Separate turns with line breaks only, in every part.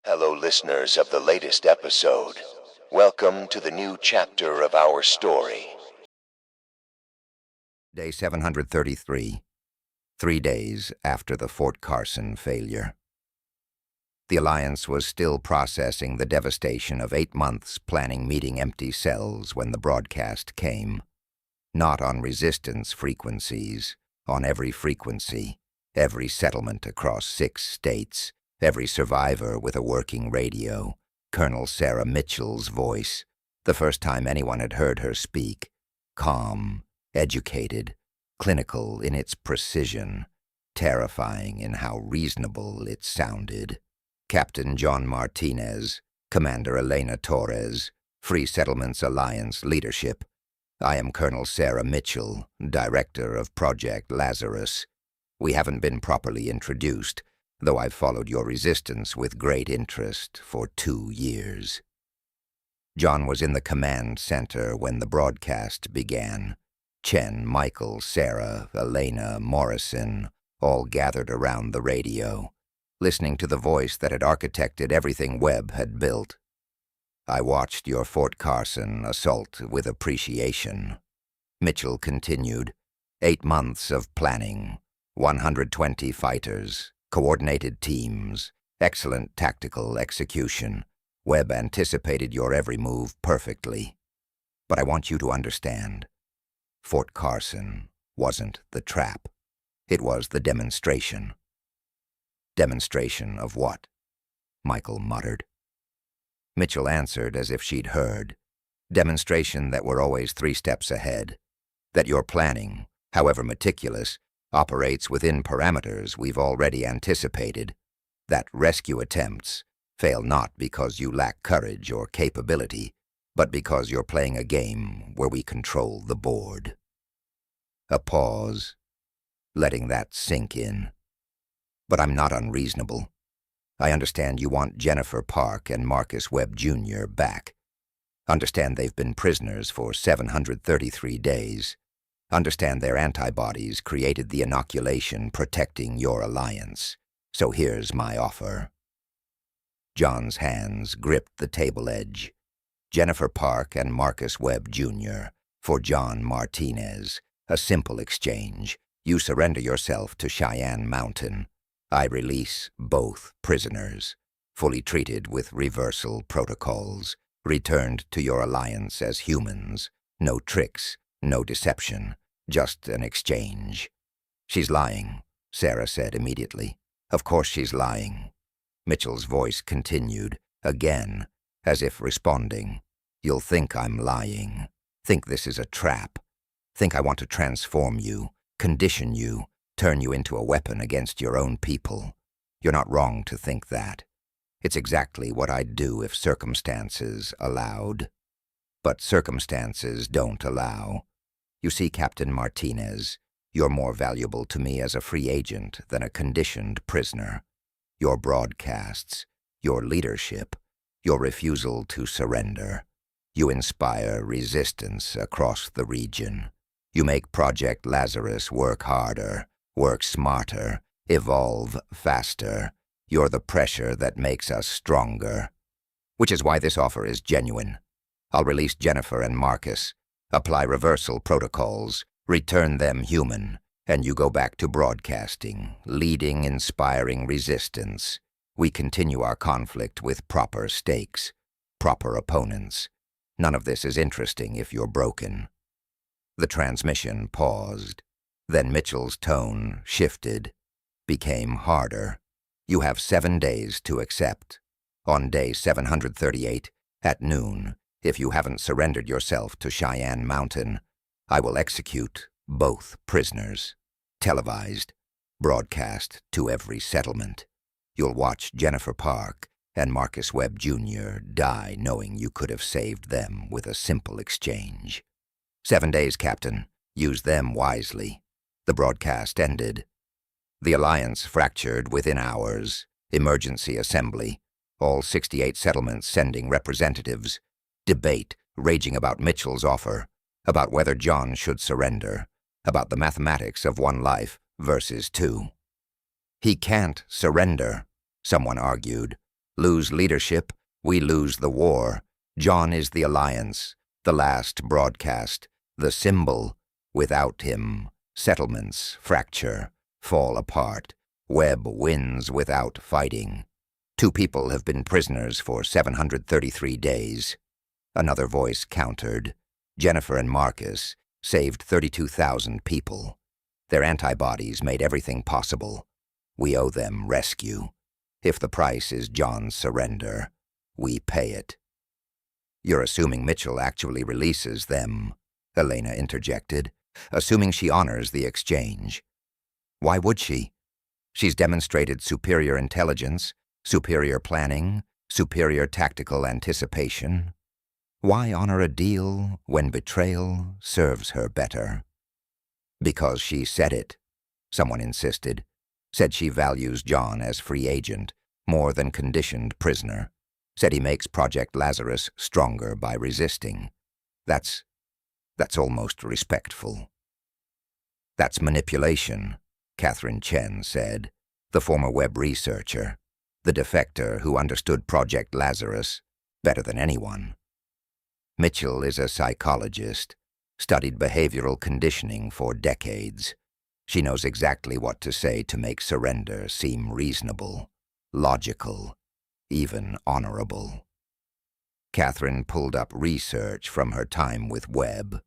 Hello, listeners of the latest episode. Welcome to the new chapter of our story.
Day 733, 3 days after the Fort Carson failure. The Alliance was still processing the devastation of 8 months planning meeting empty cells when the broadcast came. Not on resistance frequencies, on every frequency, every settlement across 6 states, every survivor with a working radio, Colonel Sarah Mitchell's voice, the first time anyone had heard her speak, calm, educated, clinical in its precision, terrifying in how reasonable it sounded. Captain John Martinez, Commander Elena Torres, Free Settlements Alliance Leadership. I am Colonel Sarah Mitchell, Director of Project Lazarus. We haven't been properly introduced, though I've followed your resistance with great interest for 2 years. John was in the command center when the broadcast began. Chen, Michael, Sarah, Elena, Morrison, all gathered around the radio, listening to the voice that had architected everything Webb had built. I watched your Fort Carson assault with appreciation. Mitchell continued. 8 months of planning, 120 fighters, coordinated teams, excellent tactical execution. Webb anticipated your every move perfectly. But I want you to understand, Fort Carson wasn't the trap. It was the demonstration. Demonstration of what? Michael muttered. Mitchell answered as if she'd heard. Demonstration that we're always 3 steps ahead. That your planning, however meticulous, operates within parameters we've already anticipated. That rescue attempts fail not because you lack courage or capability, but because you're playing a game where we control the board. A pause, letting that sink in. But I'm not unreasonable. I understand you want Jennifer Park and Marcus Webb Jr. back. Understand they've been prisoners for 733 days. Understand their antibodies created the inoculation protecting your alliance. So here's my offer. John's hands gripped the table edge. Jennifer Park and Marcus Webb Jr. for John Martinez. A simple exchange. You surrender yourself to Cheyenne Mountain. I release both prisoners, fully treated with reversal protocols, returned to your alliance as humans. No tricks, no deception, just an exchange. She's lying, Sarah said immediately. Of course she's lying. Mitchell's voice continued, again, as if responding. You'll think I'm lying. Think this is a trap. Think I want to transform you, condition you, turn you into a weapon against your own people. You're not wrong to think that. It's exactly what I'd do if circumstances allowed. But circumstances don't allow. You see, Captain Martinez, you're more valuable to me as a free agent than a conditioned prisoner. Your broadcasts, your leadership, your refusal to surrender. You inspire resistance across the region. You make Project Lazarus work harder, work smarter, evolve faster. You're the pressure that makes us stronger. Which is why this offer is genuine. I'll release Jennifer and Marcus, apply reversal protocols, return them human, and you go back to broadcasting, leading, inspiring resistance. We continue our conflict with proper stakes, proper opponents. None of this is interesting if you're broken. The transmission paused. Then Mitchell's tone shifted, became harder. You have 7 days to accept. On day 738, at noon, if you haven't surrendered yourself to Cheyenne Mountain, I will execute both prisoners. Televised, broadcast to every settlement. You'll watch Jennifer Park and Marcus Webb Jr. die knowing you could have saved them with a simple exchange. 7 days, Captain. Use them wisely. The broadcast ended. The alliance fractured within hours. Emergency assembly. All 68 settlements sending representatives. Debate raging about Mitchell's offer, about whether John should surrender, about the mathematics of 1 life versus 2. He can't surrender, someone argued. Lose leadership, we lose the war. John is the alliance, the last broadcast, the symbol. Without him, settlements fracture, fall apart. Webb wins without fighting. 2 people have been prisoners for 733 days. Another voice countered. Jennifer and Marcus saved 32,000 people. Their antibodies made everything possible. We owe them rescue. If the price is John's surrender, we pay it. You're assuming Mitchell actually releases them, Elena interjected, assuming she honors the exchange. Why would she? She's demonstrated superior intelligence, superior planning, superior tactical anticipation. Why honor a deal when betrayal serves her better? Because she said it, someone insisted. Said she values John as free agent, more than conditioned prisoner. Said he makes Project Lazarus stronger by resisting. That's almost respectful. That's manipulation, Catherine Chen said, the former Webb researcher, the defector who understood Project Lazarus better than anyone. Mitchell is a psychologist, studied behavioral conditioning for decades. She knows exactly what to say to make surrender seem reasonable, logical, even honorable. Catherine pulled up research from her time with Webb.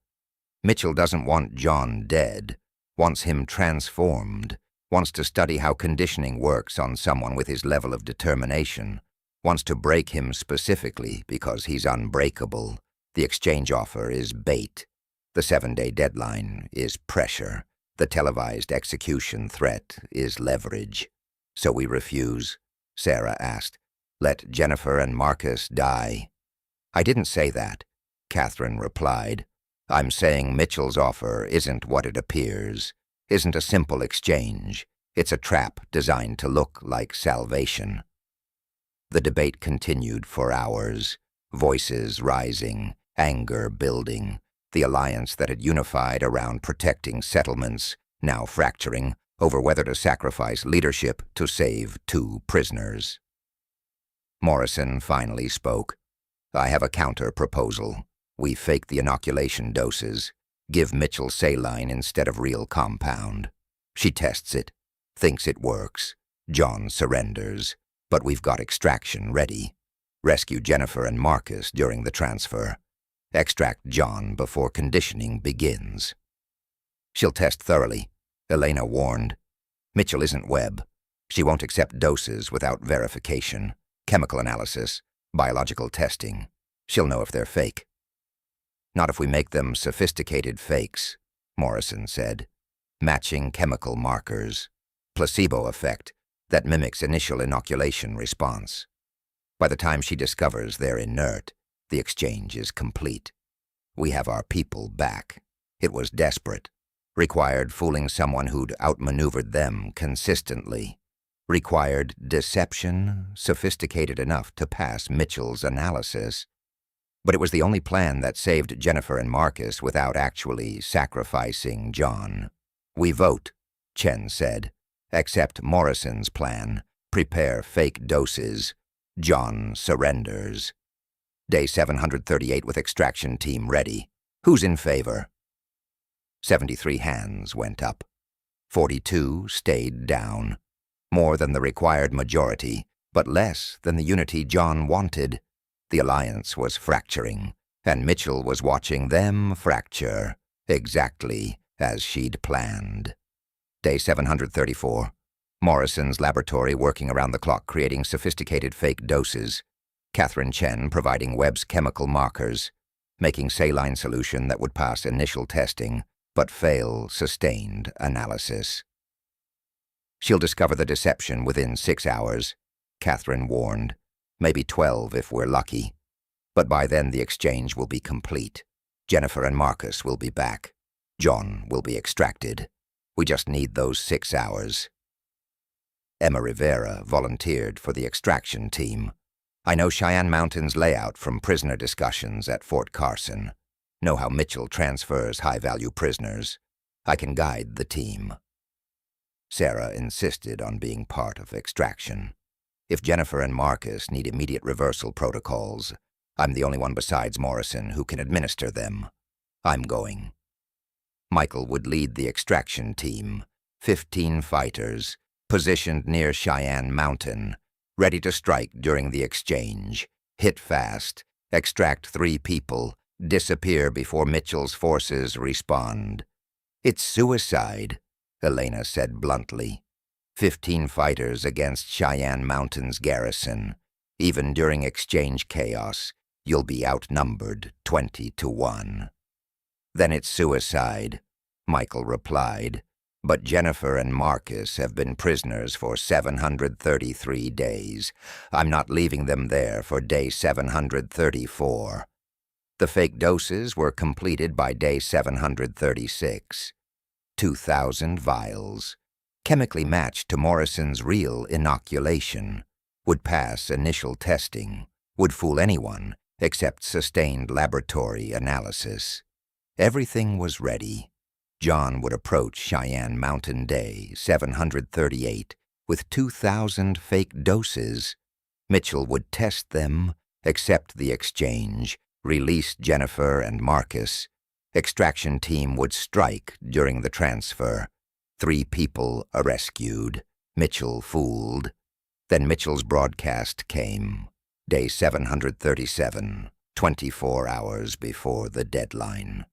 Mitchell doesn't want John dead, wants him transformed, wants to study how conditioning works on someone with his level of determination, wants to break him specifically because he's unbreakable. The exchange offer is bait. The 7-day deadline is pressure. The televised execution threat is leverage. So we refuse? Sarah asked. Let Jennifer and Marcus die. I didn't say that, Catherine replied. I'm saying Mitchell's offer isn't what it appears, isn't a simple exchange. It's a trap designed to look like salvation. The debate continued for hours, voices rising, anger building, the alliance that had unified around protecting settlements, now fracturing over whether to sacrifice leadership to save 2 prisoners. Morrison finally spoke. I have a counter-proposal. We fake the inoculation doses, give Mitchell saline instead of real compound. She tests it, thinks it works. John surrenders, but we've got extraction ready. Rescue Jennifer and Marcus during the transfer. Extract John before conditioning begins. She'll test thoroughly, Elena warned. Mitchell isn't Webb. She won't accept doses without verification, chemical analysis, biological testing. She'll know if they're fake. Not if we make them sophisticated fakes, Morrison said. Matching chemical markers. Placebo effect that mimics initial inoculation response. By the time she discovers they're inert, the exchange is complete. We have our people back. It was desperate. Required fooling someone who'd outmaneuvered them consistently. Required deception sophisticated enough to pass Mitchell's analysis. But it was the only plan that saved Jennifer and Marcus without actually sacrificing John. We vote, Chen said. Accept Morrison's plan. Prepare fake doses. John surrenders. Day 738 with extraction team ready. Who's in favor? 73 hands went up. 42 stayed down. More than the required majority, but less than the unity John wanted. The alliance was fracturing, and Mitchell was watching them fracture, exactly as she'd planned. Day 734. Morrison's laboratory working around the clock creating sophisticated fake doses. Catherine Chen providing Webb's chemical markers, making saline solution that would pass initial testing, but fail sustained analysis. She'll discover the deception within 6 hours, Catherine warned. Maybe 12 if we're lucky. But by then the exchange will be complete. Jennifer and Marcus will be back. John will be extracted. We just need those 6 hours. Emma Rivera volunteered for the extraction team. I know Cheyenne Mountain's layout from prisoner discussions at Fort Carson. Know how Mitchell transfers high-value prisoners. I can guide the team. Sarah insisted on being part of extraction. If Jennifer and Marcus need immediate reversal protocols, I'm the only one besides Morrison who can administer them. I'm going. Michael would lead the extraction team, 15 fighters, positioned near Cheyenne Mountain, ready to strike during the exchange, hit fast, extract 3 people, disappear before Mitchell's forces respond. It's suicide, Elena said bluntly. 15 fighters against Cheyenne Mountain's garrison. Even during exchange chaos, you'll be outnumbered 20-1. Then it's suicide, Michael replied. But Jennifer and Marcus have been prisoners for 733 days. I'm not leaving them there for day 734. The fake doses were completed by day 736. 2,000 vials, chemically matched to Morrison's real inoculation, would pass initial testing, would fool anyone except sustained laboratory analysis. Everything was ready. John would approach Cheyenne Mountain Day 738 with 2,000 fake doses. Mitchell would test them, accept the exchange, release Jennifer and Marcus. Extraction team would strike during the transfer. 3 people are rescued, Mitchell fooled. Then Mitchell's broadcast came, day 737, 24 hours before the deadline.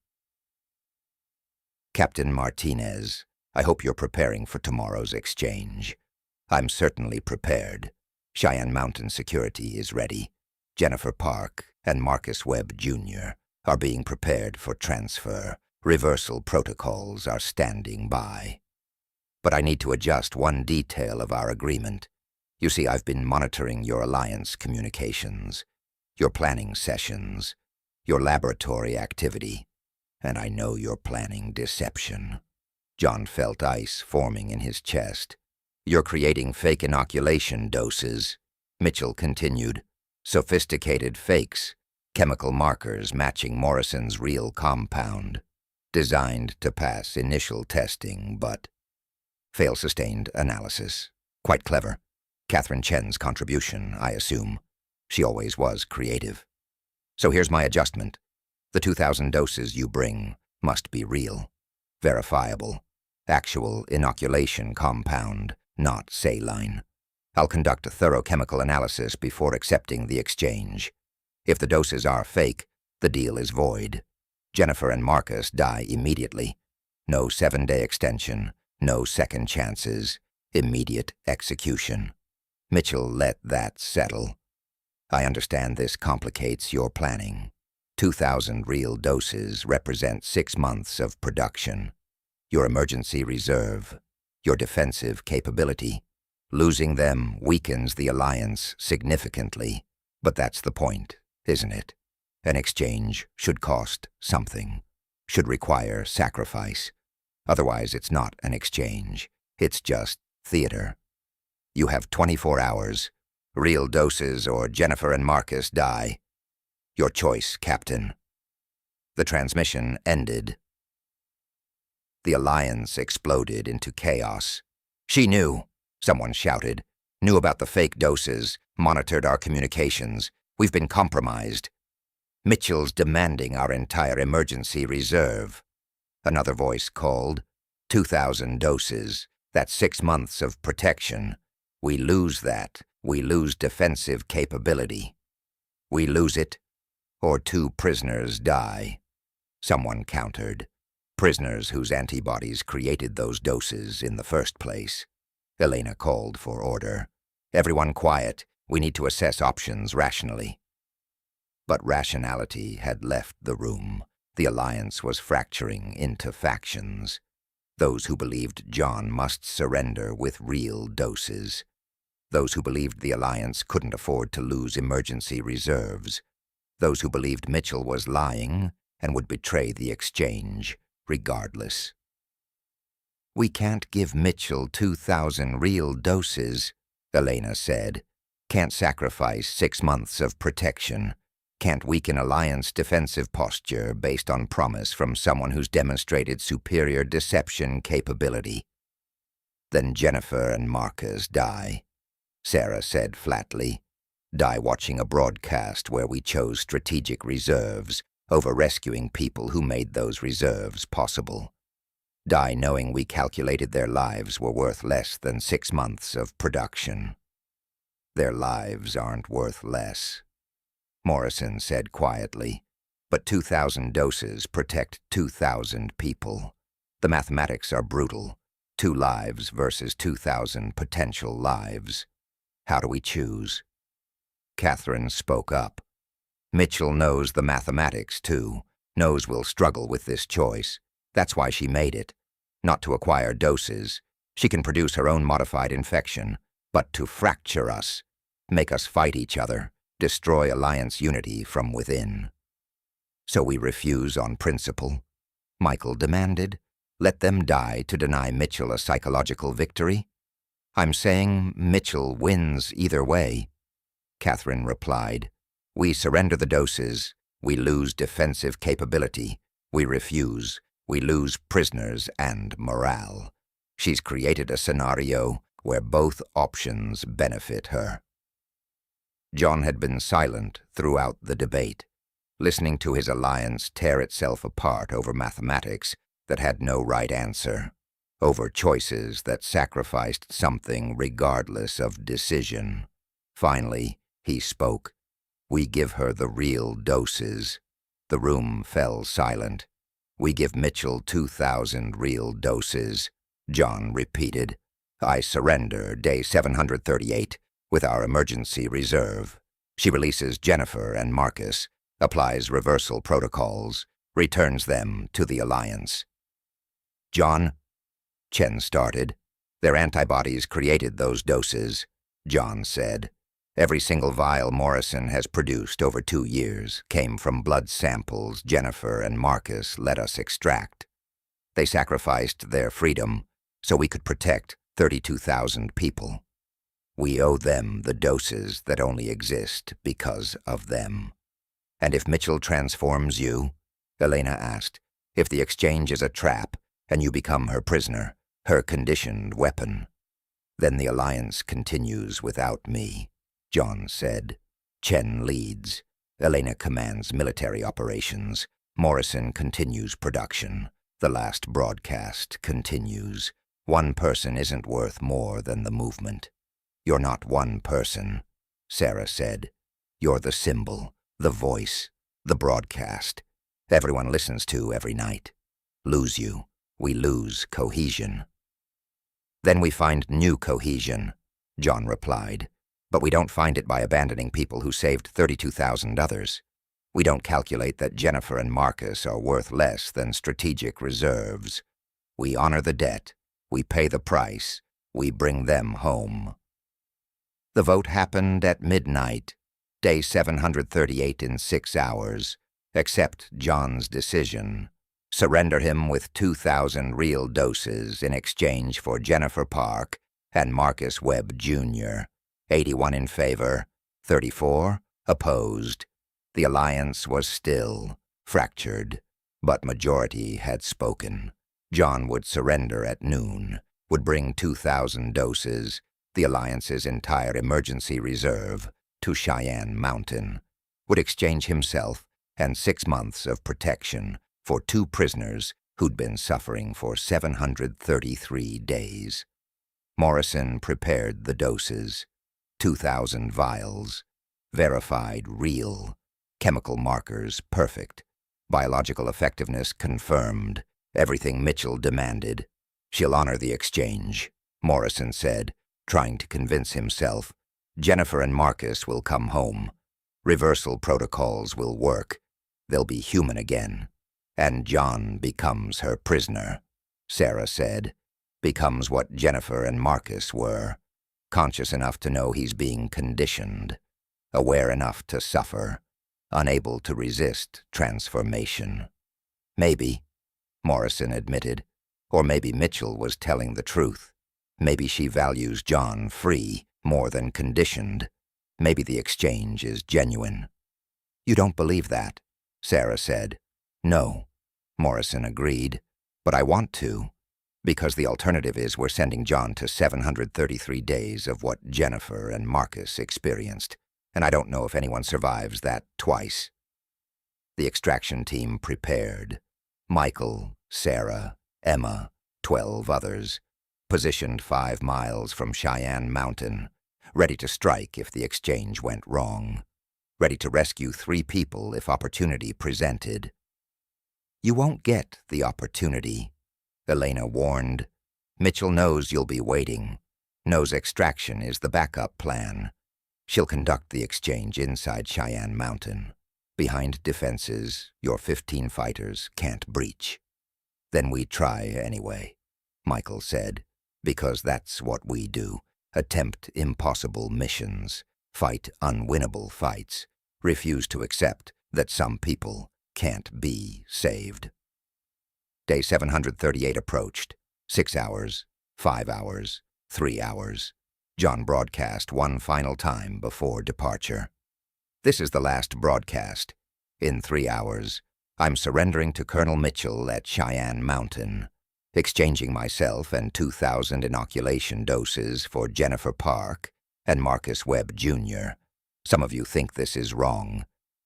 Captain Martinez, I hope you're preparing for tomorrow's exchange. I'm certainly prepared. Cheyenne Mountain security is ready. Jennifer Park and Marcus Webb, Jr. are being prepared for transfer. Reversal protocols are standing by. But I need to adjust one detail of our agreement. You see, I've been monitoring your alliance communications, your planning sessions, your laboratory activity, and I know you're planning deception. John felt ice forming in his chest. You're creating fake inoculation doses, Mitchell continued. Sophisticated fakes, chemical markers matching Morrison's real compound, designed to pass initial testing, but fail-sustained analysis. Quite clever. Catherine Chen's contribution, I assume. She always was creative. So here's my adjustment. The 2,000 doses you bring must be real, verifiable, actual inoculation compound, not saline. I'll conduct a thorough chemical analysis before accepting the exchange. If the doses are fake, the deal is void. Jennifer and Marcus die immediately. No 7-day extension, no second chances, immediate execution. Mitchell let that settle. I understand this complicates your planning. 2,000 real doses represent 6 months of production. Your emergency reserve, your defensive capability. Losing them weakens the alliance significantly. But that's the point, isn't it? An exchange should cost something, should require sacrifice. Otherwise, it's not an exchange. It's just theater. You have 24 hours. Real doses or Jennifer and Marcus die. Your choice, Captain. The transmission ended. The alliance exploded into chaos. She knew, someone shouted. Knew about the fake doses, monitored our communications. We've been compromised. Mitchell's demanding our entire emergency reserve. Another voice called. 2,000 doses. That's 6 months of protection. We lose that. We lose defensive capability. We lose it, or 2 prisoners die. Someone countered. Prisoners whose antibodies created those doses in the first place. Elena called for order. Everyone quiet. We need to assess options rationally. But rationality had left the room. The alliance was fracturing into factions. Those who believed John must surrender with real doses. Those who believed the alliance couldn't afford to lose emergency reserves. Those who believed Mitchell was lying and would betray the exchange, regardless. We can't give Mitchell 2,000 real doses, Elena said. Can't sacrifice 6 months of protection. Can't weaken alliance defensive posture based on promise from someone who's demonstrated superior deception capability. Then Jennifer and Marcus die. Sarah said flatly. Die watching a broadcast where we chose strategic reserves over rescuing people who made those reserves possible. Die knowing we calculated their lives were worth less than 6 months of production. Their lives aren't worth less, Morrison said quietly, but 2,000 doses protect 2,000 people. The mathematics are brutal. 2 lives versus 2,000 potential lives. How do we choose? Catherine spoke up. Mitchell knows the mathematics, too, knows we'll struggle with this choice. That's why she made it. Not to acquire doses. She can produce her own modified infection, but to fracture us, make us fight each other, destroy Alliance unity from within. So we refuse on principle? Michael demanded. Let them die to deny Mitchell a psychological victory? I'm saying Mitchell wins either way. Catherine replied. We surrender the doses. We lose defensive capability. We refuse. We lose prisoners and morale. She's created a scenario where both options benefit her. John had been silent throughout the debate, listening to his alliance tear itself apart over mathematics that had no right answer, over choices that sacrificed something regardless of decision. Finally, he spoke. We give her the real doses. The room fell silent. We give Mitchell 2,000 real doses, John repeated. I surrender day 738 with our emergency reserve. She releases Jennifer and Marcus, applies reversal protocols, returns them to the Alliance. John, Chen started. Their antibodies created those doses, John said. Every single vial Morrison has produced over 2 years came from blood samples Jennifer and Marcus let us extract. They sacrificed their freedom so we could protect 32,000 people. We owe them the doses that only exist because of them. And if Mitchell transforms you, Elena asked, if the exchange is a trap and you become her prisoner, her conditioned weapon, then the Alliance continues without me, John said. Chen leads. Elena commands military operations. Morrison continues production. The last broadcast continues. One person isn't worth more than the movement. You're not one person, Sarah said. You're the symbol, the voice, the broadcast. Everyone listens to every night. Lose you, we lose cohesion. Then we find new cohesion, John replied. But we don't find it by abandoning people who saved 32,000 others. We don't calculate that Jennifer and Marcus are worth less than strategic reserves. We honor the debt. We pay the price. We bring them home. The vote happened at midnight, day 738 in 6 hours. Accept John's decision. Surrender him with 2,000 real doses in exchange for Jennifer Park and Marcus Webb, Jr. 81 in favor, 34 opposed. The Alliance was still fractured, but majority had spoken. John would surrender at noon, would bring 2,000 doses, the Alliance's entire emergency reserve, to Cheyenne Mountain, would exchange himself and 6 months of protection for 2 prisoners who'd been suffering for 733 days. Morrison prepared the doses, 2,000 vials, verified real, chemical markers perfect, biological effectiveness confirmed, everything Mitchell demanded. She'll honor the exchange, Morrison said, trying to convince himself. Jennifer and Marcus will come home. Reversal protocols will work. They'll be human again. And John becomes her prisoner, Sarah said. Becomes what Jennifer and Marcus were. Conscious enough to know he's being conditioned. Aware enough to suffer. Unable to resist transformation. Maybe, Morrison admitted. Or maybe Mitchell was telling the truth. Maybe she values John free more than conditioned. Maybe the exchange is genuine. You don't believe that, Sarah said. No, Morrison agreed. But I want to. Because the alternative is we're sending John to 733 days of what Jennifer and Marcus experienced, and I don't know if anyone survives that twice. The extraction team prepared. Michael, Sarah, Emma, 12 others, positioned 5 miles from Cheyenne Mountain, ready to strike if the exchange went wrong, ready to rescue 3 people if opportunity presented. You won't get the opportunity, Elena warned. Mitchell knows you'll be waiting, knows extraction is the backup plan. She'll conduct the exchange inside Cheyenne Mountain. Behind defenses, your 15 fighters can't breach. Then we try anyway, Michael said, because that's what we do. Attempt impossible missions, fight unwinnable fights, refuse to accept that some people can't be saved. Day 738 approached. 6 hours, 5 hours, 3 hours. John broadcast one final time before departure. This is the last broadcast. In 3 hours, I'm surrendering to Colonel Mitchell at Cheyenne Mountain, exchanging myself and 2,000 inoculation doses for Jennifer Park and Marcus Webb, Jr. Some of you think this is wrong,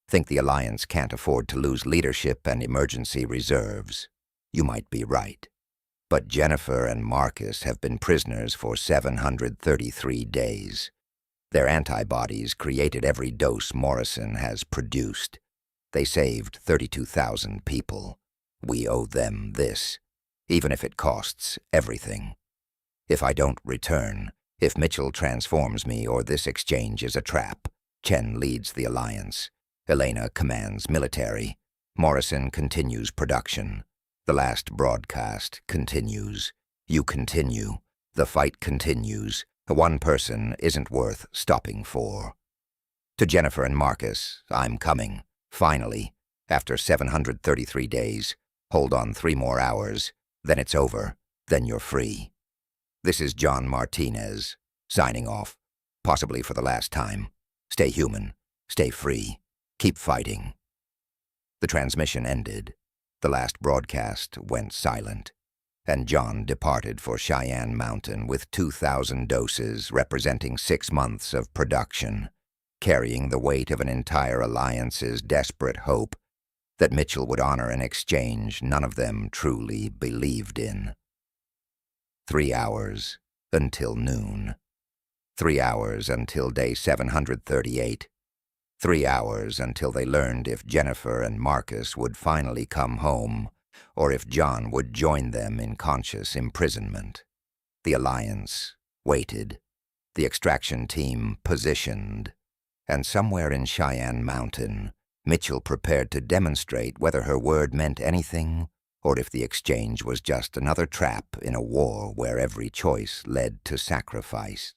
think the Alliance can't afford to lose leadership and emergency reserves. You might be right. But Jennifer and Marcus have been prisoners for 733 days. Their antibodies created every dose Morrison has produced. They saved 32,000 people. We owe them this, even if it costs everything. If I don't return, if Mitchell transforms me or this exchange is a trap, Chen leads the Alliance. Elena commands military. Morrison continues production. The last broadcast continues. You continue. The fight continues. The one person isn't worth stopping for. To Jennifer and Marcus, I'm coming. Finally, after 733 days. Hold on 3 more hours. Then it's over. Then you're free. This is John Martinez, signing off. Possibly for the last time. Stay human. Stay free. Keep fighting. The transmission ended. The last broadcast went silent, and John departed for Cheyenne Mountain with 2,000 doses representing 6 months of production, carrying the weight of an entire Alliance's desperate hope that Mitchell would honor an exchange none of them truly believed in. 3 hours until noon. 3 hours until day 738. 3 hours until they learned if Jennifer and Marcus would finally come home, or if John would join them in conscious imprisonment. The Alliance waited. The extraction team positioned. And somewhere in Cheyenne Mountain, Mitchell prepared to demonstrate whether her word meant anything, or if the exchange was just another trap in a war where every choice led to sacrifice.